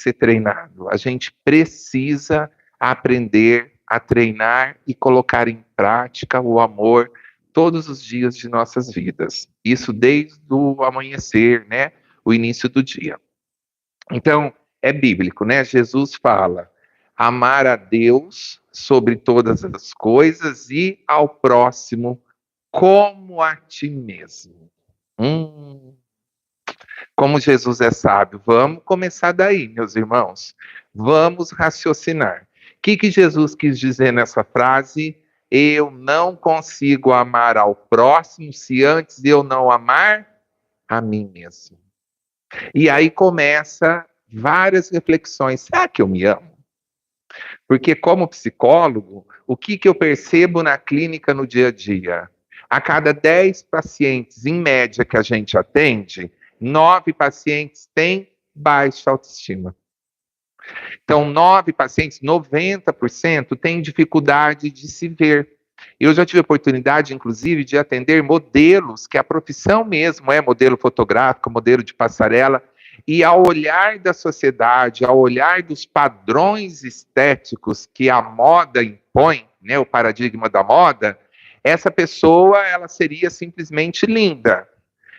ser treinado. A gente precisa aprender a treinar e colocar em prática o amor todos os dias de nossas vidas. Isso desde o amanhecer, né? O início do dia. Então, é bíblico, né? Jesus fala: amar a Deus sobre todas as coisas e ao próximo como a ti mesmo. Como Jesus é sábio. Vamos começar daí, meus irmãos. Vamos raciocinar. O que Jesus quis dizer nessa frase? Eu não consigo amar ao próximo se antes eu não amar a mim mesmo. E aí começa várias reflexões. Será que eu me amo? Porque como psicólogo, o que eu percebo na clínica no dia a dia? A cada 10 pacientes, em média, que a gente atende, 9 pacientes têm baixa autoestima. Então, 9 pacientes, 90%, têm dificuldade de se ver. Eu já tive a oportunidade, inclusive, de atender modelos, que a profissão mesmo é modelo fotográfico, modelo de passarela, e ao olhar da sociedade, ao olhar dos padrões estéticos que a moda impõe, né, o paradigma da moda, essa pessoa ela seria simplesmente linda.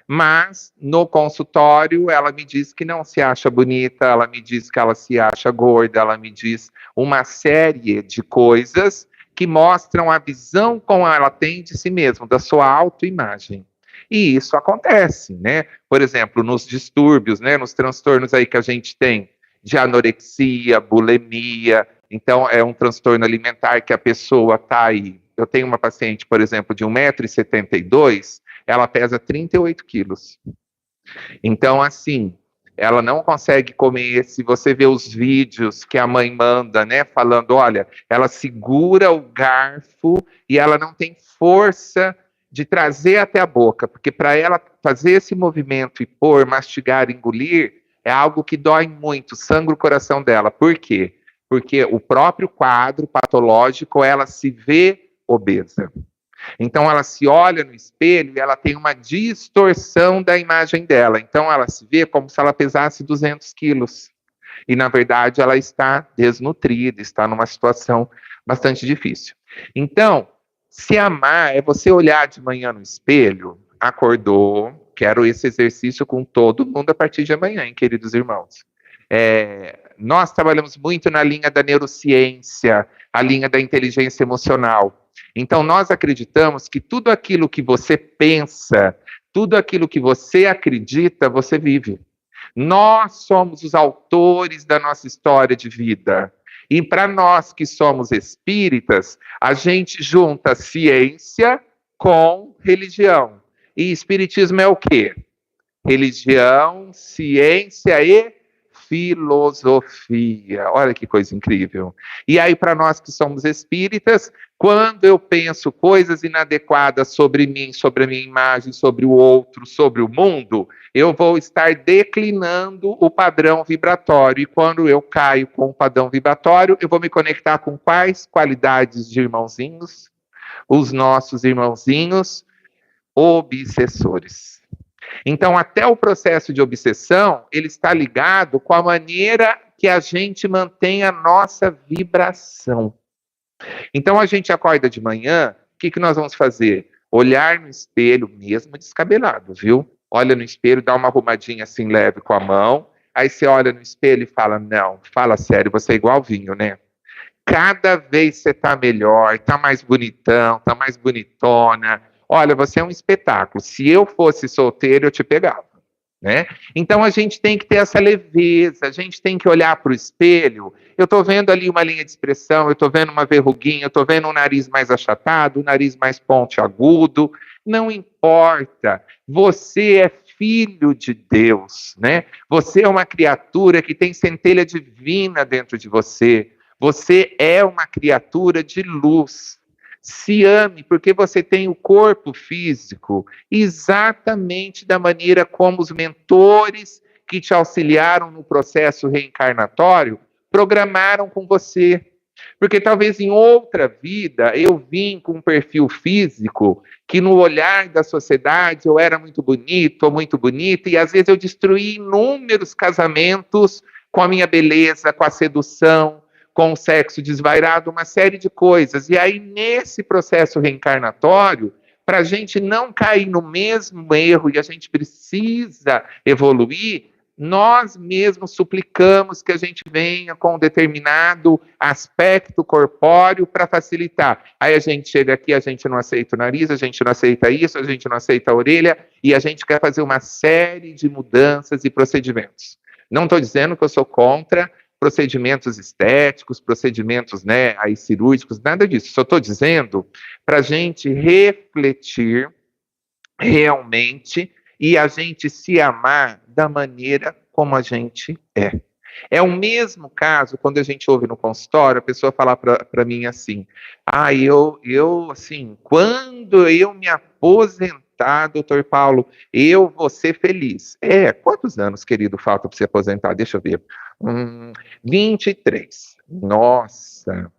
Mas no consultório ela me diz que não se acha bonita, ela me diz que ela se acha gorda, ela me diz uma série de coisas que mostram a visão como ela tem de si mesma, da sua autoimagem. E isso acontece, né? Por exemplo, nos distúrbios, né, nos transtornos aí que a gente tem de anorexia, bulimia. Então, é um transtorno alimentar que a pessoa está aí. Eu tenho uma paciente, por exemplo, de 1,72 m, ela pesa 38 quilos. Então, assim, ela não consegue comer. Se você vê os vídeos que a mãe manda, né, falando, olha, ela segura o garfo e ela não tem força de trazer até a boca, porque para ela fazer esse movimento e pôr, mastigar, engolir, é algo que dói muito, sangra o coração dela. Por quê? Porque o próprio quadro patológico, ela se vê obesa. Então ela se olha no espelho e ela tem uma distorção da imagem dela. Então ela se vê como se ela pesasse 200 quilos. E na verdade ela está desnutrida, está numa situação bastante difícil. Então, se amar é você olhar de manhã no espelho, acordou, quero esse exercício com todo mundo a partir de amanhã, hein, queridos irmãos. Nós trabalhamos muito na linha da neurociência, a linha da inteligência emocional. Então, nós acreditamos que tudo aquilo que você pensa, tudo aquilo que você acredita, você vive. Nós somos os autores da nossa história de vida. E para nós que somos espíritas, a gente junta ciência com religião. E espiritismo é o quê? Religião, ciência e filosofia. Olha que coisa incrível. E aí, para nós que somos espíritas, quando eu penso coisas inadequadas sobre mim, sobre a minha imagem, sobre o outro, sobre o mundo, eu vou estar declinando o padrão vibratório. E quando eu caio com o padrão vibratório, eu vou me conectar com quais qualidades de irmãozinhos? Os nossos irmãozinhos obsessores. Então, até o processo de obsessão, ele está ligado com a maneira que a gente mantém a nossa vibração. Então, a gente acorda de manhã, o que nós vamos fazer? Olhar no espelho, mesmo descabelado, viu? Olha no espelho, dá uma arrumadinha assim leve com a mão, aí você olha no espelho e fala, não, fala sério, você é igual vinho, né? Cada vez você tá melhor, tá mais bonitão, tá mais bonitona. Olha, você é um espetáculo. Se eu fosse solteiro, eu te pegava, né? Então a gente tem que ter essa leveza, a gente tem que olhar para o espelho. Eu estou vendo ali uma linha de expressão, eu estou vendo uma verruguinha, eu estou vendo um nariz mais achatado, um nariz mais pontiagudo. Não importa. Você é filho de Deus, né? Você é uma criatura que tem centelha divina dentro de você. Você é uma criatura de luz. Se ame, porque você tem o corpo físico exatamente da maneira como os mentores que te auxiliaram no processo reencarnatório programaram com você. Porque talvez em outra vida eu vim com um perfil físico que no olhar da sociedade eu era muito bonito ou muito bonita, e às vezes eu destruí inúmeros casamentos com a minha beleza, com a sedução, com o sexo desvairado, uma série de coisas. E aí, nesse processo reencarnatório, para a gente não cair no mesmo erro e a gente precisa evoluir, nós mesmos suplicamos que a gente venha com um determinado aspecto corpóreo para facilitar. Aí a gente chega aqui, a gente não aceita o nariz, a gente não aceita isso, a gente não aceita a orelha, e a gente quer fazer uma série de mudanças e procedimentos. Não estou dizendo que eu sou contra procedimentos estéticos, procedimentos, né, aí cirúrgicos, nada disso. Só estou dizendo para a gente refletir realmente e a gente se amar da maneira como a gente é. É o mesmo caso quando a gente ouve no consultório a pessoa falar para mim assim: ah, assim, quando eu me aposentar, doutor Paulo, eu vou ser feliz. Quantos anos, querido, falta para se aposentar? Deixa eu ver. 23. Nossa,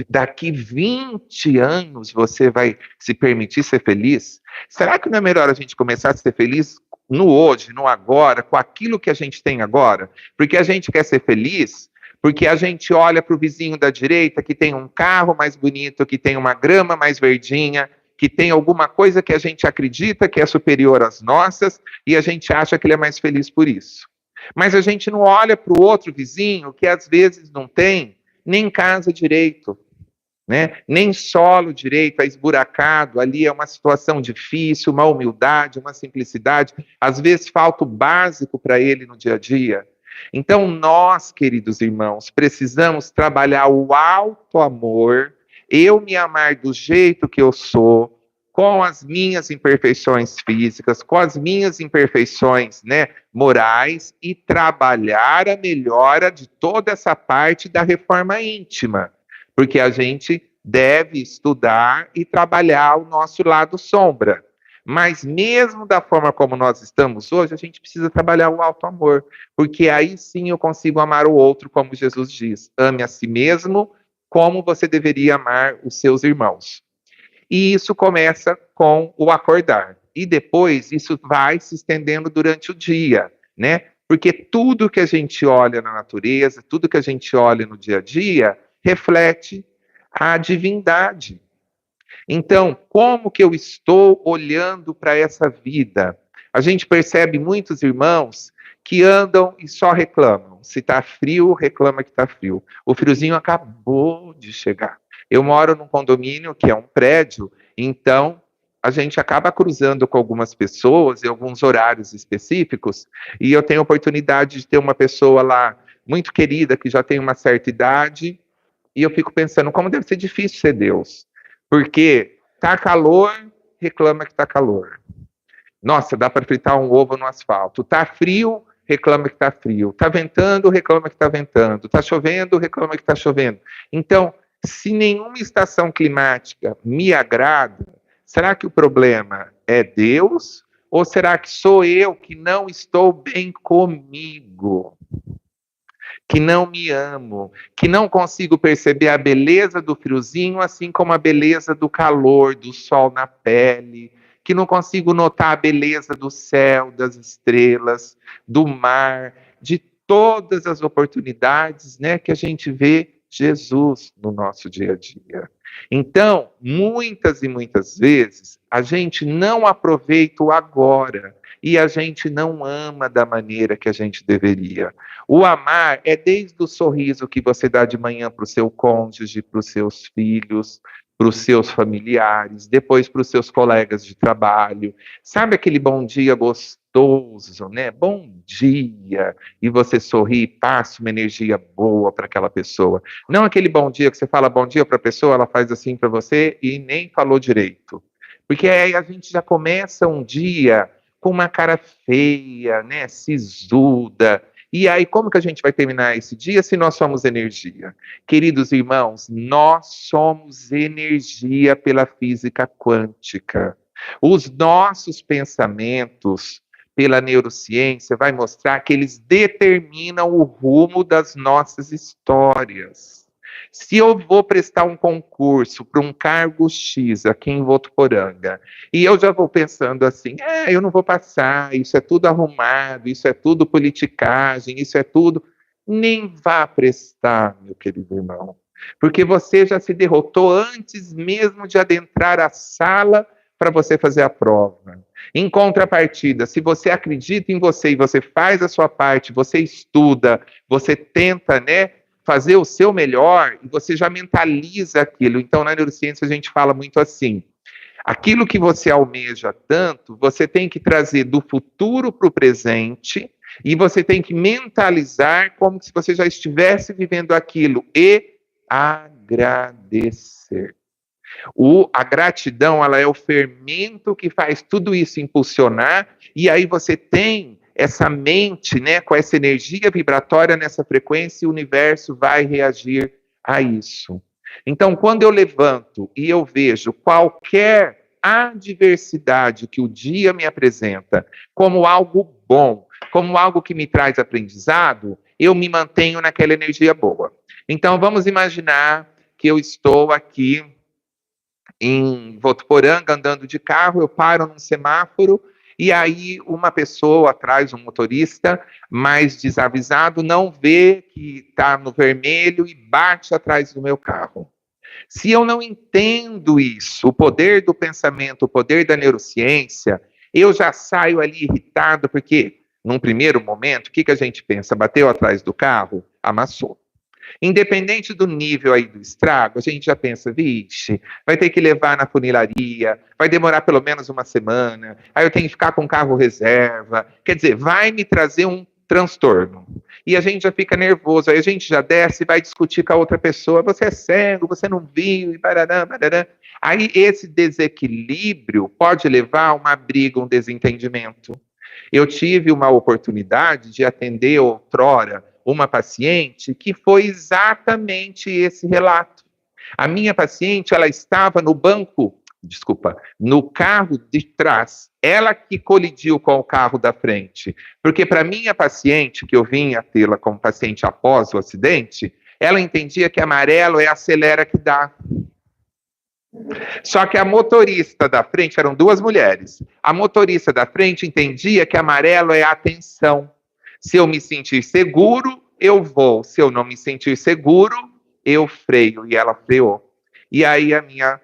daqui 20 anos você vai se permitir ser feliz? Será que não é melhor a gente começar a ser feliz no hoje, no agora, com aquilo que a gente tem agora? Porque a gente quer ser feliz, porque a gente olha para o vizinho da direita que tem um carro mais bonito, que tem uma grama mais verdinha, que tem alguma coisa que a gente acredita que é superior às nossas, e a gente acha que ele é mais feliz por isso. Mas a gente não olha para o outro vizinho que às vezes não tem nem casa direito, né? Nem solo direito, é esburacado, ali é uma situação difícil, uma humildade, uma simplicidade, às vezes falta o básico para ele no dia a dia. Então nós, queridos irmãos, precisamos trabalhar o alto amor, eu me amar do jeito que eu sou, com as minhas imperfeições físicas, com as minhas imperfeições, né, morais, e trabalhar a melhora de toda essa parte da reforma íntima, porque a gente deve estudar e trabalhar o nosso lado sombra. Mas mesmo da forma como nós estamos hoje, a gente precisa trabalhar o alto amor, porque aí sim eu consigo amar o outro, como Jesus diz: ame a si mesmo como você deveria amar os seus irmãos. E isso começa com o acordar. E depois isso vai se estendendo durante o dia, né? Porque tudo que a gente olha na natureza, tudo que a gente olha no dia a dia, reflete a divindade. Então, como que eu estou olhando para essa vida? A gente percebe muitos irmãos que andam e só reclamam. Se está frio, reclama que está frio. O friozinho acabou de chegar. Eu moro num condomínio que é um prédio, então a gente acaba cruzando com algumas pessoas em alguns horários específicos, e eu tenho a oportunidade de ter uma pessoa lá muito querida, que já tem uma certa idade, e eu fico pensando como deve ser difícil ser Deus. Porque tá calor, reclama que tá calor. Nossa, dá para fritar um ovo no asfalto. Tá frio, reclama que tá frio. Tá ventando, reclama que tá ventando. Tá chovendo, reclama que tá chovendo. Então, se nenhuma estação climática me agrada, será que o problema é Deus? Ou será que sou eu que não estou bem comigo? Que não me amo, que não consigo perceber a beleza do friozinho, assim como a beleza do calor, do sol na pele, que não consigo notar a beleza do céu, das estrelas, do mar, de todas as oportunidades, né, que a gente vê Jesus no nosso dia a dia. Então, muitas e muitas vezes, a gente não aproveita o agora e a gente não ama da maneira que a gente deveria. O amar é desde o sorriso que você dá de manhã para o seu cônjuge, para os seus filhos, para os seus familiares, depois para os seus colegas de trabalho. Sabe aquele bom dia gostoso, né? Bom dia. E você sorri e passa uma energia boa para aquela pessoa. Não aquele bom dia que você fala bom dia para a pessoa, ela faz assim para você e nem falou direito. Porque aí a gente já começa um dia com uma cara feia, né, sisuda. E aí, como que a gente vai terminar esse dia se nós somos energia? Queridos irmãos, nós somos energia pela física quântica. Os nossos pensamentos, pela neurociência, vai mostrar que eles determinam o rumo das nossas histórias. Se eu vou prestar um concurso para um cargo X aqui em Votuporanga, e eu já vou pensando assim, eu não vou passar, isso é tudo arrumado, isso é tudo politicagem, isso é tudo... nem vá prestar, meu querido irmão, porque você já se derrotou antes mesmo de adentrar a sala para você fazer a prova. Em contrapartida, se você acredita em você e você faz a sua parte, você estuda, você tenta, né, fazer o seu melhor, e você já mentaliza aquilo. Então, na neurociência, a gente fala muito assim: aquilo que você almeja tanto, você tem que trazer do futuro para o presente e você tem que mentalizar como se você já estivesse vivendo aquilo e agradecer. A gratidão, ela é o fermento que faz tudo isso impulsionar, e aí você tem essa mente, né, com essa energia vibratória nessa frequência, e o universo vai reagir a isso. Então, quando eu levanto e eu vejo qualquer adversidade que o dia me apresenta como algo bom, como algo que me traz aprendizado, eu me mantenho naquela energia boa. Então, vamos imaginar que eu estou aqui em Votuporanga, andando de carro, eu paro num semáforo, e aí uma pessoa atrás, um motorista, mais desavisado, não vê que está no vermelho e bate atrás do meu carro. Se eu não entendo isso, o poder do pensamento, o poder da neurociência, eu já saio ali irritado, porque num primeiro momento, o que a gente pensa? Bateu atrás do carro? Amassou. Independente do nível aí do estrago, a gente já pensa, vixe, vai ter que levar na funilaria, vai demorar pelo menos uma semana, aí eu tenho que ficar com o carro reserva, quer dizer, vai me trazer um transtorno. E a gente já fica nervoso, aí a gente já desce e vai discutir com a outra pessoa, você é cego, você não viu, e barará, barará. Aí esse desequilíbrio pode levar a uma briga, um desentendimento. Eu tive uma oportunidade de atender outrora uma paciente que foi exatamente esse relato. A minha paciente, ela estava no carro de trás. Ela que colidiu com o carro da frente. Porque para minha paciente, que eu vim a tê-la como paciente após o acidente, ela entendia que amarelo é acelera que dá. Só que a motorista da frente, eram duas mulheres, a motorista da frente entendia que amarelo é atenção. Se eu me sentir seguro, eu vou. Se eu não me sentir seguro, eu freio. E ela freou. E aí a minha,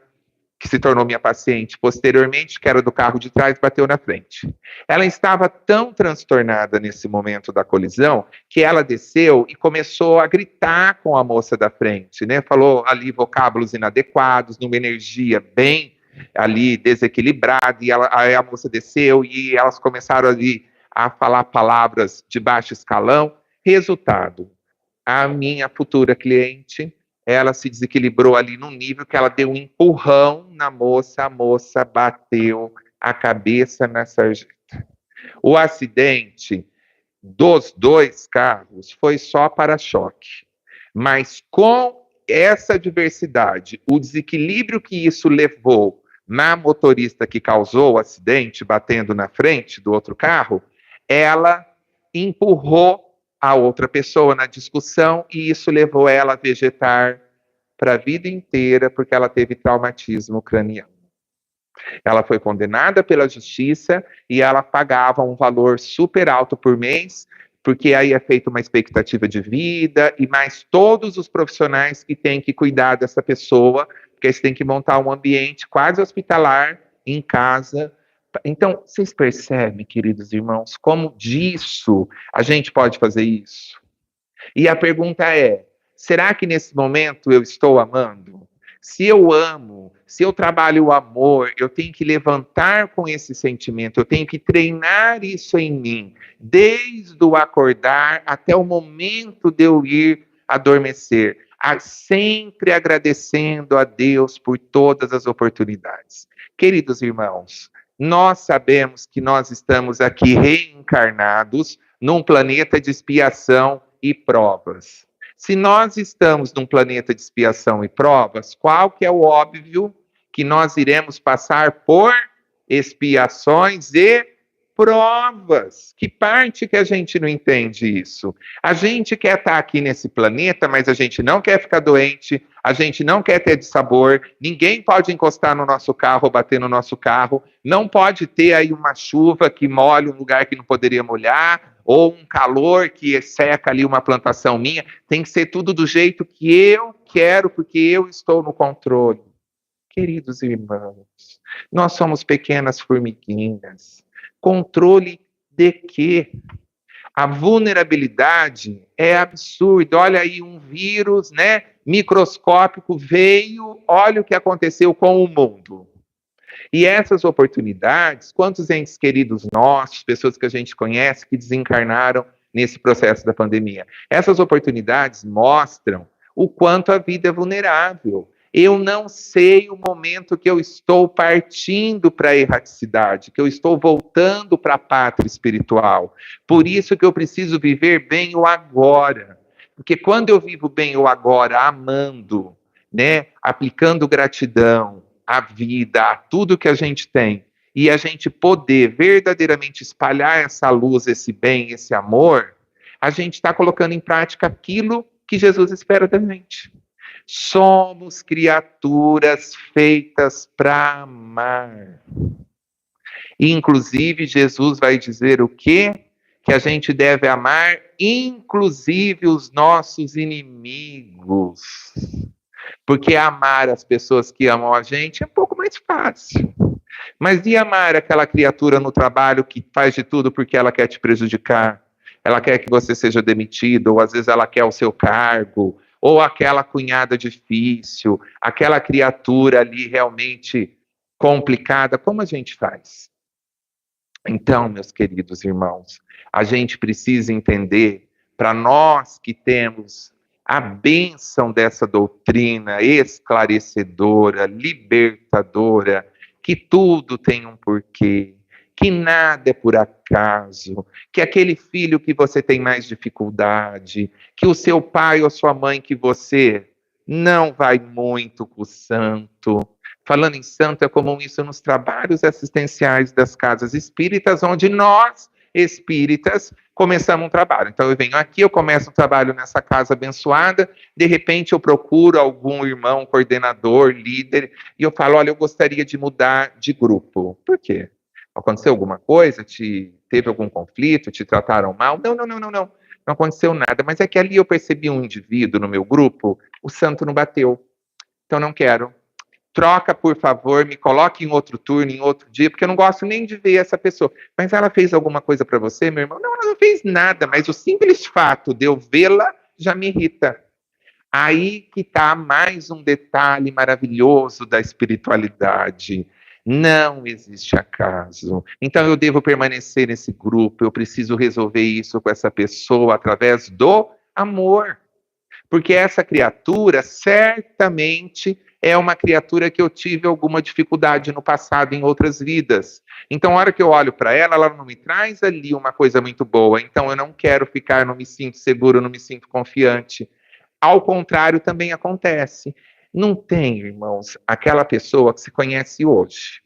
que se tornou minha paciente posteriormente, que era do carro de trás, bateu na frente. Ela estava tão transtornada nesse momento da colisão, que ela desceu e começou a gritar com a moça da frente, né? Falou ali vocábulos inadequados, numa energia bem ali desequilibrada, e aí a moça desceu e elas começaram ali a falar palavras de baixo escalão. Resultado, a minha futura cliente, ela se desequilibrou ali num nível que ela deu um empurrão na moça, a moça bateu a cabeça na sarjeta. O acidente dos dois carros foi só para-choque, mas com essa adversidade, o desequilíbrio que isso levou na motorista que causou o acidente, batendo na frente do outro carro, ela empurrou a outra pessoa na discussão, e isso levou ela a vegetar para a vida inteira, porque ela teve traumatismo craniano. Ela foi condenada pela justiça e ela pagava um valor super alto por mês, porque aí é feita uma expectativa de vida, e mais todos os profissionais que têm que cuidar dessa pessoa, porque você tem que montar um ambiente quase hospitalar em casa. Então, vocês percebem, queridos irmãos, como disso a gente pode fazer isso? E a pergunta é, será que nesse momento eu estou amando? Se eu amo, se eu trabalho o amor, eu tenho que levantar com esse sentimento, eu tenho que treinar isso em mim, desde o acordar até o momento de eu ir adormecer, sempre agradecendo a Deus por todas as oportunidades. Queridos irmãos, nós sabemos que nós estamos aqui reencarnados num planeta de expiação e provas. Se nós estamos num planeta de expiação e provas, qual que é o óbvio? Que nós iremos passar por expiações e provas. Que parte que a gente não entende isso? A gente quer estar aqui nesse planeta, mas a gente não quer ficar doente, a gente não quer ter dissabor, ninguém pode encostar no nosso carro ou bater no nosso carro, não pode ter aí uma chuva que molhe um lugar que não poderia molhar, ou um calor que seca ali uma plantação minha, tem que ser tudo do jeito que eu quero, porque eu estou no controle. Queridos irmãos, nós somos pequenas formiguinhas. Controle de quê? A vulnerabilidade é absurda. Olha aí, um vírus, né, microscópico veio, olha o que aconteceu com o mundo. E essas oportunidades, quantos entes queridos nossos, pessoas que a gente conhece, que desencarnaram nesse processo da pandemia? Essas oportunidades mostram o quanto a vida é vulnerável. Eu não sei o momento que eu estou partindo para a erraticidade, que eu estou voltando para a pátria espiritual. Por isso que eu preciso viver bem o agora. Porque quando eu vivo bem o agora, amando, né, aplicando gratidão, a vida, a tudo que a gente tem, e a gente poder verdadeiramente espalhar essa luz, esse bem, esse amor, a gente está colocando em prática aquilo que Jesus espera da gente. Somos criaturas feitas para amar. E, inclusive, Jesus vai dizer o quê? Que a gente deve amar, inclusive, os nossos inimigos. Porque amar as pessoas que amam a gente é um pouco mais fácil. Mas e amar aquela criatura no trabalho que faz de tudo porque ela quer te prejudicar? Ela quer que você seja demitido, ou às vezes ela quer o seu cargo, ou aquela cunhada difícil, aquela criatura ali realmente complicada. Como a gente faz? Então, meus queridos irmãos, a gente precisa entender, para nós que temos a bênção dessa doutrina esclarecedora, libertadora, que tudo tem um porquê, que nada é por acaso, que aquele filho que você tem mais dificuldade, que o seu pai ou sua mãe que você não vai muito com o santo. Falando em santo, é comum isso nos trabalhos assistenciais das casas espíritas, onde nós, espíritas, começamos um trabalho. Então eu venho aqui, eu começo um trabalho nessa casa abençoada, de repente eu procuro algum irmão, coordenador, líder, e eu falo, olha, eu gostaria de mudar de grupo. Por quê? Aconteceu alguma coisa? Teve algum conflito? Te trataram mal? Não, não, não, não, não. Não aconteceu nada, mas é que ali eu percebi um indivíduo no meu grupo, o santo não bateu. Então não quero. Troca, por favor, me coloque em outro turno, em outro dia, porque eu não gosto nem de ver essa pessoa. Mas ela fez alguma coisa para você, meu irmão? Não, ela não fez nada, mas o simples fato de eu vê-la já me irrita. Aí que está mais um detalhe maravilhoso da espiritualidade. Não existe acaso. Então eu devo permanecer nesse grupo, eu preciso resolver isso com essa pessoa através do amor. Porque essa criatura certamente é uma criatura que eu tive alguma dificuldade no passado, em outras vidas. Então, a hora que eu olho para ela, ela não me traz ali uma coisa muito boa. Então, eu não quero ficar, não me sinto seguro, não me sinto confiante. Ao contrário, também acontece. Não tem, irmãos, aquela pessoa que se conhece hoje.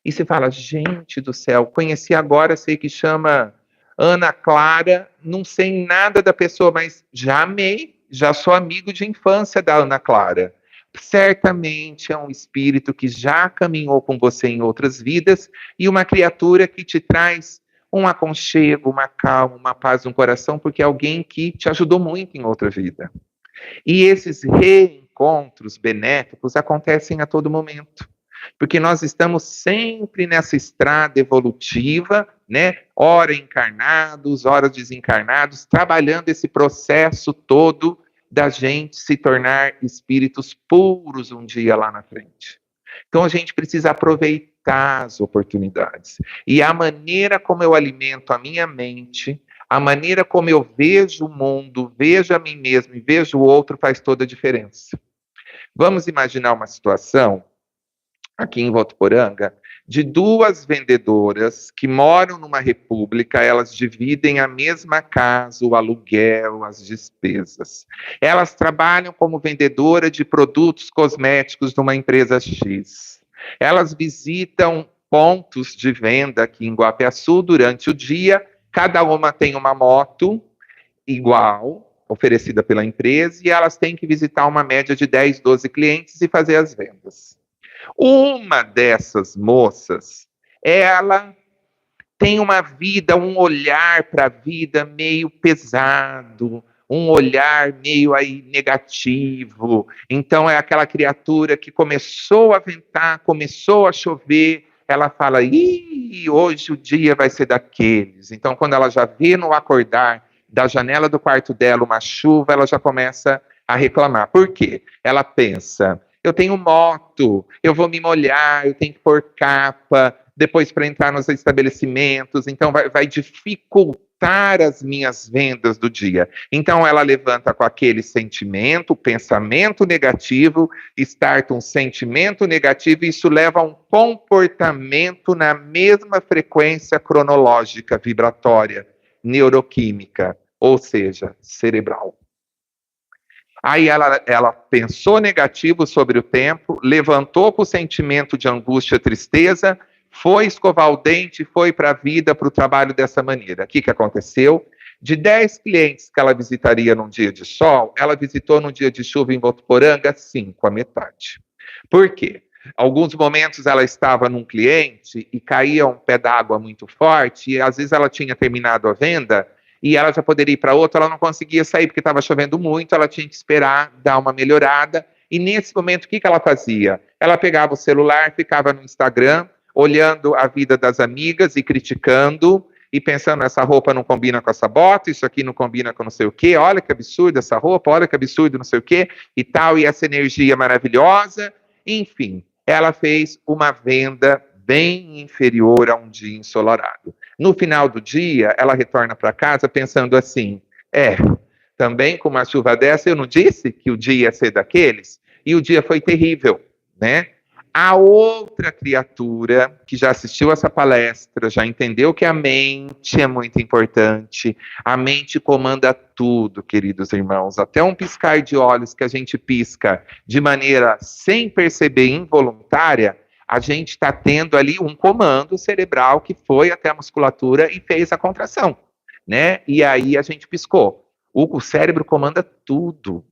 E você fala, gente do céu, conheci agora, sei que chama Ana Clara, não sei nada da pessoa, mas já amei, já sou amigo de infância da Ana Clara. Certamente é um espírito que já caminhou com você em outras vidas e uma criatura que te traz um aconchego, uma calma, uma paz no coração, porque é alguém que te ajudou muito em outra vida. E esses reencontros benéficos acontecem a todo momento. Porque nós estamos sempre nessa estrada evolutiva, né? Ora encarnados, ora desencarnados, trabalhando esse processo todo da gente se tornar espíritos puros um dia lá na frente. Então a gente precisa aproveitar as oportunidades. E a maneira como eu alimento a minha mente, a maneira como eu vejo o mundo, vejo a mim mesmo e vejo o outro faz toda a diferença. Vamos imaginar uma situação aqui em Votuporanga, de duas vendedoras que moram numa república, elas dividem a mesma casa, o aluguel, as despesas. Elas trabalham como vendedora de produtos cosméticos numa empresa X. Elas visitam pontos de venda aqui em Guapiaçu durante o dia, cada uma tem uma moto igual, oferecida pela empresa, e elas têm que visitar uma média de 10, 12 clientes e fazer as vendas. Uma dessas moças, ela tem uma vida, um olhar para a vida meio pesado, um olhar meio aí negativo. Então é aquela criatura que começou a ventar, começou a chover, ela fala: "Ih, hoje o dia vai ser daqueles". Então quando ela já vê no acordar da janela do quarto dela uma chuva, ela já começa a reclamar. Por quê? Ela pensa: eu tenho moto, eu vou me molhar, eu tenho que pôr capa, depois para entrar nos estabelecimentos, então vai dificultar as minhas vendas do dia. Então ela levanta com aquele sentimento, pensamento negativo, starta um sentimento negativo, e isso leva a um comportamento na mesma frequência cronológica vibratória, neuroquímica, ou seja, cerebral. Aí ela pensou negativo sobre o tempo, levantou com o sentimento de angústia, tristeza, foi escovar o dente, foi para a vida, para o trabalho dessa maneira. O que aconteceu? De 10 clientes que ela visitaria num dia de sol, ela visitou num dia de chuva em Votuporanga 5, a metade. Por quê? Alguns momentos ela estava num cliente e caía um pé d'água muito forte, e às vezes ela tinha terminado a venda, e ela já poderia ir para outra, ela não conseguia sair porque estava chovendo muito, ela tinha que esperar dar uma melhorada. E nesse momento, o que ela fazia? Ela pegava o celular, ficava no Instagram, olhando a vida das amigas e criticando, e pensando: essa roupa não combina com essa bota, isso aqui não combina com não sei o quê, olha que absurdo essa roupa, olha que absurdo não sei o quê, e tal, e essa energia maravilhosa. Enfim, ela fez uma venda bem inferior a um dia ensolarado. No final do dia, ela retorna para casa pensando assim: também com uma chuva dessa, eu não disse que o dia ia ser daqueles? E o dia foi terrível, né? A outra criatura que já assistiu essa palestra, já entendeu que a mente é muito importante, a mente comanda tudo, queridos irmãos, até um piscar de olhos que a gente pisca de maneira sem perceber, involuntária, a gente está tendo ali um comando cerebral que foi até a musculatura e fez a contração, né? E aí a gente piscou. O cérebro comanda tudo.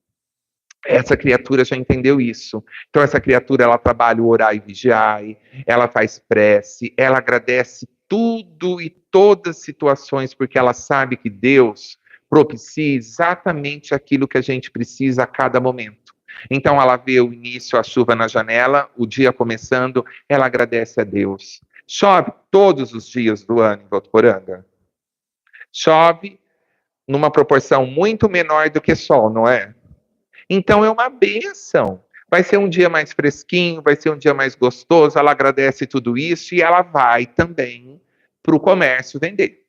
Essa criatura já entendeu isso. Então essa criatura, ela trabalha o orar e vigiar, ela faz prece, ela agradece tudo e todas as situações, porque ela sabe que Deus propicia exatamente aquilo que a gente precisa a cada momento. Então ela vê o início, a chuva na janela, o dia começando, ela agradece a Deus. Chove todos os dias do ano em Votuporanga? Chove numa proporção muito menor do que sol, não é? Então é uma bênção. Vai ser um dia mais fresquinho, vai ser um dia mais gostoso, ela agradece tudo isso e ela vai também para o comércio vender.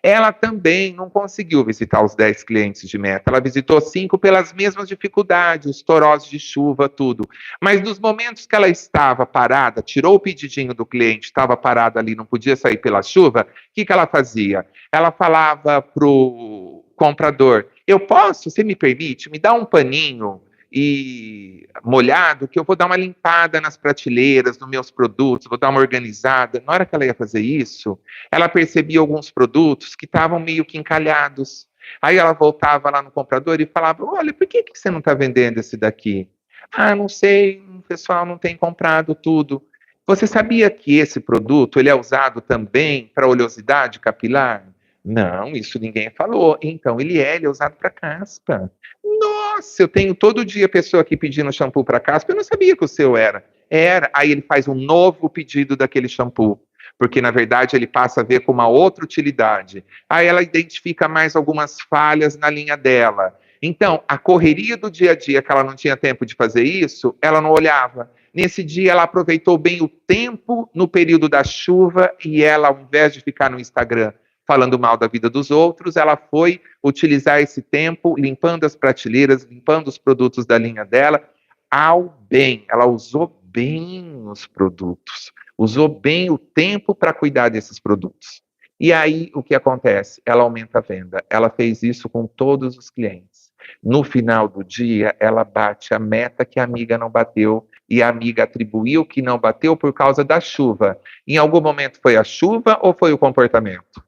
Ela também não conseguiu visitar os 10 clientes de meta, ela visitou 5 pelas mesmas dificuldades, os torós de chuva, tudo. Mas nos momentos que ela estava parada, tirou o pedidinho do cliente, estava parada ali, não podia sair pela chuva, o que ela fazia? Ela falava pro comprador: eu posso, você me permite, me dá um paninho e molhado, que eu vou dar uma limpada nas prateleiras, nos meus produtos, vou dar uma organizada. Na hora que ela ia fazer isso, ela percebia alguns produtos que estavam meio que encalhados. Aí ela voltava lá no comprador e falava: olha, por que você não está vendendo esse daqui? Ah, não sei, o pessoal não tem comprado tudo. Você sabia que esse produto ele é usado também para oleosidade capilar? Não, isso ninguém falou. Então ele é usado para caspa. Nossa, eu tenho todo dia pessoa aqui pedindo shampoo para caspa, eu não sabia que o seu era. Era, aí ele faz um novo pedido daquele shampoo, porque na verdade ele passa a ver com uma outra utilidade. Aí ela identifica mais algumas falhas na linha dela. Então, a correria do dia a dia, que ela não tinha tempo de fazer isso, ela não olhava. Nesse dia, ela aproveitou bem o tempo no período da chuva e ela, ao invés de ficar no Instagram falando mal da vida dos outros, ela foi utilizar esse tempo limpando as prateleiras, limpando os produtos da linha dela, ao bem. Ela usou bem os produtos, usou bem o tempo para cuidar desses produtos. E aí, o que acontece? Ela aumenta a venda. Ela fez isso com todos os clientes. No final do dia, ela bate a meta que a amiga não bateu, e a amiga atribuiu que não bateu por causa da chuva. Em algum momento foi a chuva ou foi o comportamento?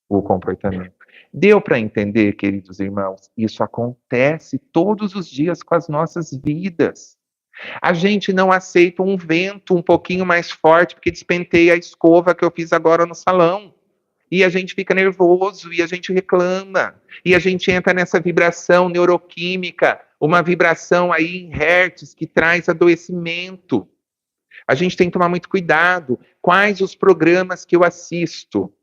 O comportamento. Deu para entender, queridos irmãos? Isso acontece todos os dias com as nossas vidas. A gente não aceita um vento um pouquinho mais forte porque despenteia a escova que eu fiz agora no salão. E a gente fica nervoso, e a gente reclama, e a gente entra nessa vibração neuroquímica, uma vibração aí em hertz que traz adoecimento. A gente tem que tomar muito cuidado. Quais os programas que eu assisto?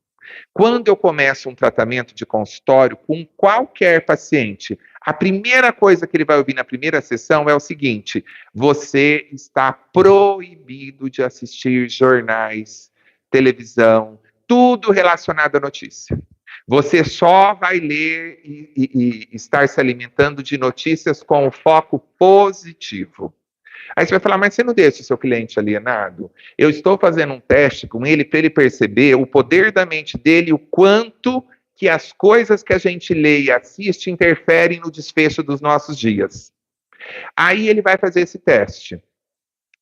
Quando eu começo um tratamento de consultório com qualquer paciente, a primeira coisa que ele vai ouvir na primeira sessão é o seguinte: você está proibido de assistir jornais, televisão, tudo relacionado à notícia. Você só vai ler e estar se alimentando de notícias com o foco positivo. Aí você vai falar, mas você não deixa o seu cliente alienado? Eu estou fazendo um teste com ele para ele perceber o poder da mente dele, o quanto que as coisas que a gente lê e assiste interferem no desfecho dos nossos dias. Aí ele vai fazer esse teste.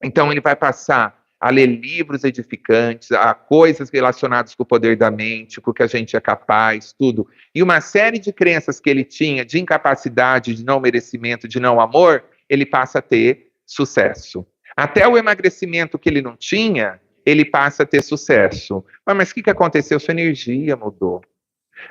Então ele vai passar a ler livros edificantes, a coisas relacionadas com o poder da mente, com o que a gente é capaz, tudo. E uma série de crenças que ele tinha de incapacidade, de não merecimento, de não amor, ele passa a ter sucesso. Até o emagrecimento que ele não tinha, ele passa a ter sucesso. Mas o que aconteceu? Sua energia mudou.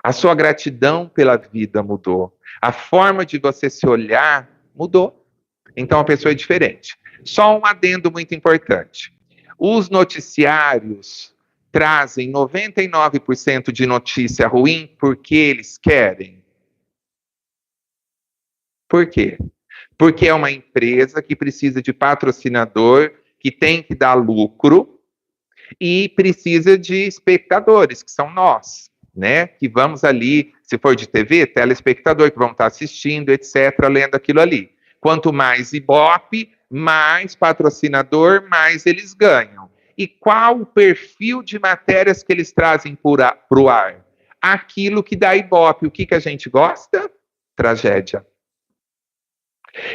A sua gratidão pela vida mudou. A forma de você se olhar mudou. Então a pessoa é diferente. Só um adendo muito importante. Os noticiários trazem 99% de notícia ruim porque eles querem. Por quê? Porque é uma empresa que precisa de patrocinador, que tem que dar lucro e precisa de espectadores, que são nós, né? Que vamos ali, se for de TV, telespectador, que vão estar assistindo, etc., lendo aquilo ali. Quanto mais Ibope, mais patrocinador, mais eles ganham. E qual o perfil de matérias que eles trazem para o ar? Aquilo que dá Ibope. O que a gente gosta? Tragédia.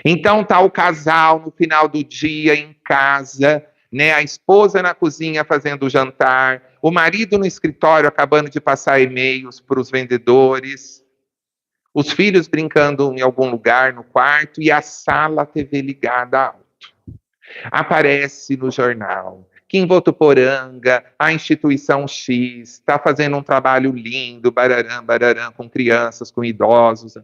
Então tá o casal no final do dia em casa, né? A esposa na cozinha fazendo o jantar, o marido no escritório acabando de passar e-mails para os vendedores, os filhos brincando em algum lugar no quarto e a sala a TV ligada alto. Aparece no jornal que em Votuporanga a instituição X está fazendo um trabalho lindo, bararã, bararã, com crianças, com idosos.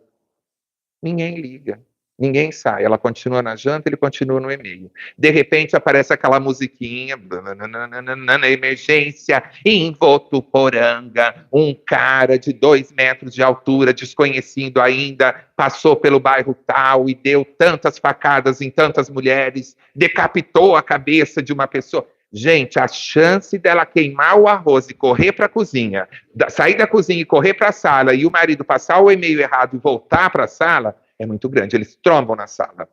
Ninguém liga. Ninguém sai, ela continua na janta, ele continua no e-mail. De repente aparece aquela musiquinha, na emergência, em Votuporanga, um cara de 2 metros de altura, desconhecido ainda, passou pelo bairro tal e deu tantas facadas em tantas mulheres, decapitou a cabeça de uma pessoa. Gente, a chance dela queimar o arroz e correr para a cozinha, sair da cozinha e correr para a sala, e o marido passar o e-mail errado e voltar para a sala, é muito grande, eles trombam na sala.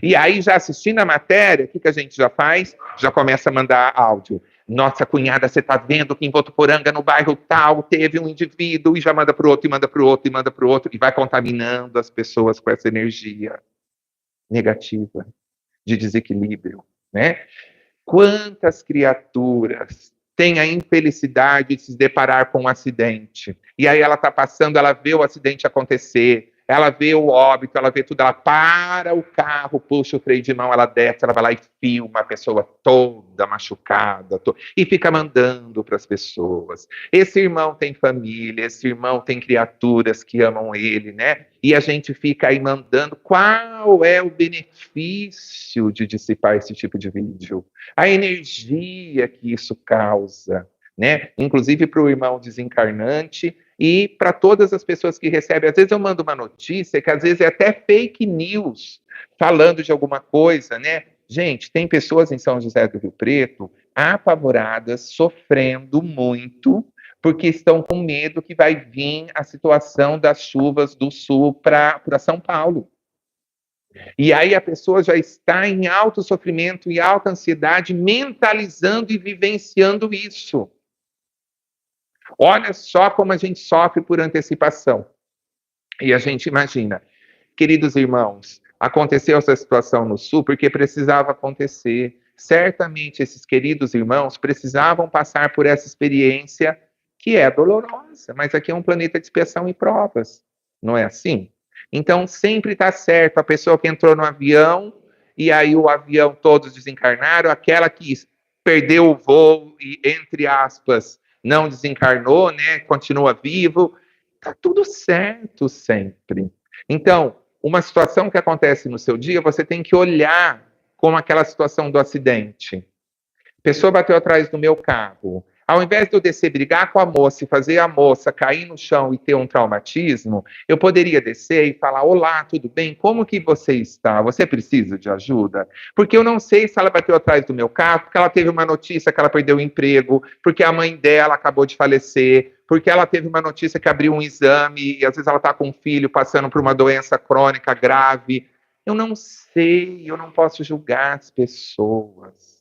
E aí, já assistindo a matéria, o que a gente já faz? Já começa a mandar áudio. Nossa, cunhada, você está vendo que em Votuporanga, no bairro tal, teve um indivíduo, e já manda para o outro, e manda para o outro, e manda para o outro, e vai contaminando as pessoas com essa energia negativa, de desequilíbrio, né? Quantas criaturas têm a infelicidade de se deparar com um acidente, e aí ela está passando, ela vê o acidente acontecer, ela vê o óbito, ela vê tudo, ela para o carro, puxa o freio de mão, ela desce, ela vai lá e filma a pessoa toda machucada, e fica mandando para as pessoas. Esse irmão tem família, esse irmão tem criaturas que amam ele, né? E a gente fica aí mandando. Qual é o benefício de dissipar esse tipo de vídeo? A energia que isso causa, né? Inclusive para o irmão desencarnante, e para todas as pessoas que recebem. Às vezes eu mando uma notícia que às vezes é até fake news, falando de alguma coisa, né? Gente, tem pessoas em São José do Rio Preto apavoradas, sofrendo muito, porque estão com medo que vai vir a situação das chuvas do sul para São Paulo. E aí a pessoa já está em alto sofrimento e alta ansiedade, mentalizando e vivenciando isso. Olha só como a gente sofre por antecipação. E a gente imagina, queridos irmãos, aconteceu essa situação no Sul porque precisava acontecer. Certamente esses queridos irmãos precisavam passar por essa experiência que é dolorosa, mas aqui é um planeta de expiação e provas, não é assim? Então sempre está certo, a pessoa que entrou no avião e aí o avião todos desencarnaram, aquela que perdeu o voo e, entre aspas, não desencarnou, né? Continua vivo. Tá tudo certo sempre. Então, uma situação que acontece no seu dia, você tem que olhar como aquela situação do acidente. A pessoa bateu atrás do meu carro. Ao invés de eu descer, brigar com a moça e fazer a moça cair no chão e ter um traumatismo, eu poderia descer e falar: olá, tudo bem? Como que você está? Você precisa de ajuda? Porque eu não sei se ela bateu atrás do meu carro, porque ela teve uma notícia que ela perdeu o emprego, porque a mãe dela acabou de falecer, porque ela teve uma notícia que abriu um exame e às vezes ela está com um filho passando por uma doença crônica grave. Eu não sei, eu não posso julgar as pessoas.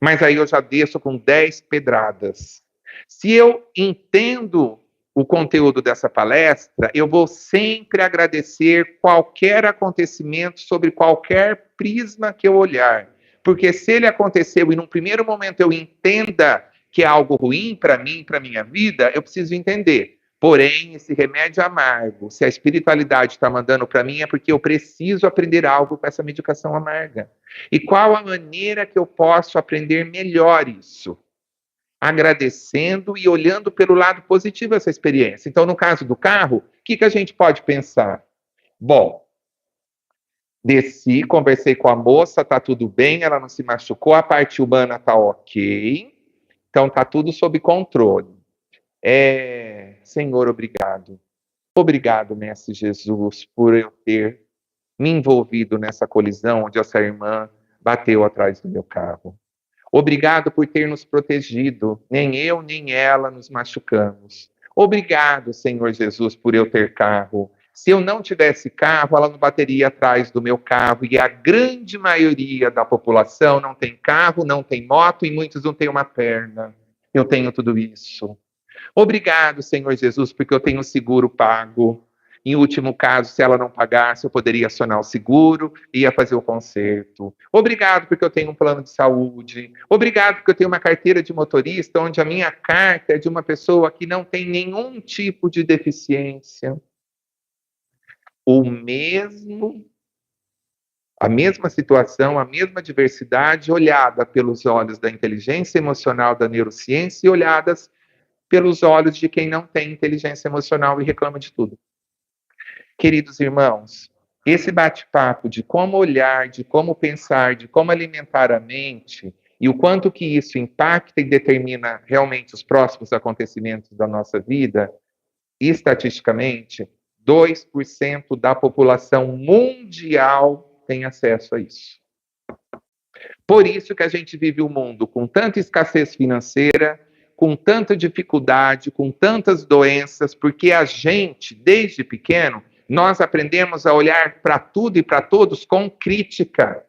Mas aí eu já desço com 10 pedradas. Se eu entendo o conteúdo dessa palestra, eu vou sempre agradecer qualquer acontecimento sobre qualquer prisma que eu olhar. Porque se ele aconteceu e num primeiro momento eu entenda que é algo ruim para mim, para minha vida, eu preciso entender. Porém, esse remédio amargo, se a espiritualidade está mandando para mim, é porque eu preciso aprender algo com essa medicação amarga. E qual a maneira que eu posso aprender melhor isso? Agradecendo e olhando pelo lado positivo dessa experiência. Então, no caso do carro, o que a gente pode pensar? Bom, desci, conversei com a moça, tá tudo bem, ela não se machucou, a parte humana tá ok, então tá tudo sob controle. Senhor, obrigado. Obrigado, Mestre Jesus, por eu ter me envolvido nessa colisão onde essa irmã bateu atrás do meu carro. Obrigado por ter nos protegido, nem eu nem ela nos machucamos. Obrigado, Senhor Jesus, por eu ter carro. Se eu não tivesse carro, ela não bateria atrás do meu carro. E a grande maioria da população não tem carro, não tem moto e muitos não têm uma perna. Eu tenho tudo isso. Obrigado, Senhor Jesus, porque eu tenho seguro pago. Em último caso, se ela não pagasse, eu poderia acionar o seguro e ia fazer o conserto. Obrigado porque eu tenho um plano de saúde. Obrigado porque eu tenho uma carteira de motorista onde a minha carta é de uma pessoa que não tem nenhum tipo de deficiência. A mesma situação, a mesma diversidade, olhada pelos olhos da inteligência emocional da neurociência e olhadas pelos olhos de quem não tem inteligência emocional e reclama de tudo. Queridos irmãos, esse bate-papo de como olhar, de como pensar, de como alimentar a mente e o quanto que isso impacta e determina realmente os próximos acontecimentos da nossa vida, estatisticamente, 2% da população mundial tem acesso a isso. Por isso que a gente vive um mundo com tanta escassez financeira, com tanta dificuldade, com tantas doenças, porque a gente, desde pequeno, nós aprendemos a olhar para tudo e para todos com crítica.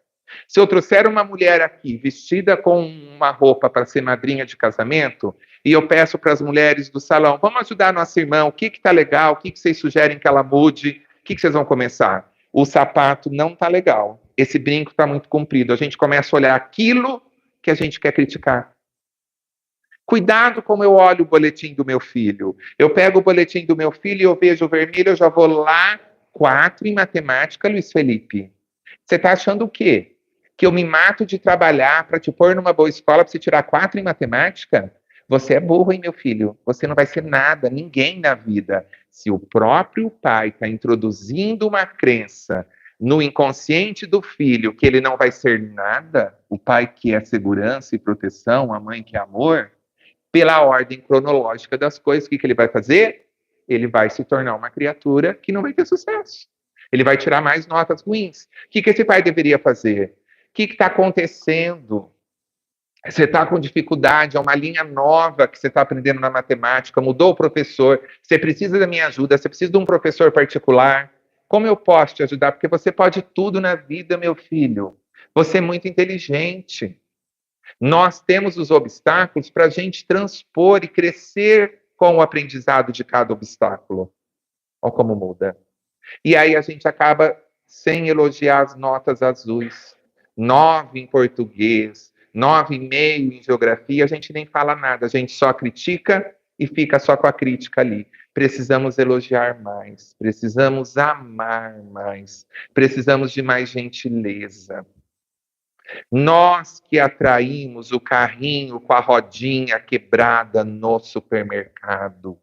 Se eu trouxer uma mulher aqui vestida com uma roupa para ser madrinha de casamento, e eu peço para as mulheres do salão, vamos ajudar a nossa irmã, o que está legal, o que vocês sugerem que ela mude, o que vocês vão começar? O sapato não está legal, esse brinco está muito comprido, a gente começa a olhar aquilo que a gente quer criticar. Cuidado como eu olho o boletim do meu filho. Eu pego o boletim do meu filho e eu vejo o vermelho, eu já vou lá, 4 em matemática, Luiz Felipe. Você está achando o quê? Que eu me mato de trabalhar para te pôr numa boa escola para você tirar 4 em matemática? Você é burro, hein, meu filho? Você não vai ser nada, ninguém na vida. Se o próprio pai está introduzindo uma crença no inconsciente do filho que ele não vai ser nada, o pai que é segurança e proteção, a mãe que é amor, pela ordem cronológica das coisas, o que ele vai fazer? Ele vai se tornar uma criatura que não vai ter sucesso. Ele vai tirar mais notas ruins. O que esse pai deveria fazer? O que está acontecendo? Você está com dificuldade, é uma linha nova que você está aprendendo na matemática, mudou o professor, você precisa da minha ajuda, você precisa de um professor particular. Como eu posso te ajudar? Porque você pode tudo na vida, meu filho. Você é muito inteligente. Nós temos os obstáculos para a gente transpor e crescer com o aprendizado de cada obstáculo. Olha como muda. E aí a gente acaba sem elogiar as notas azuis. 9 em português, 9,5 em geografia, a gente nem fala nada, a gente só critica e fica só com a crítica ali. Precisamos elogiar mais, precisamos amar mais, precisamos de mais gentileza. Nós que atraímos o carrinho com a rodinha quebrada no supermercado.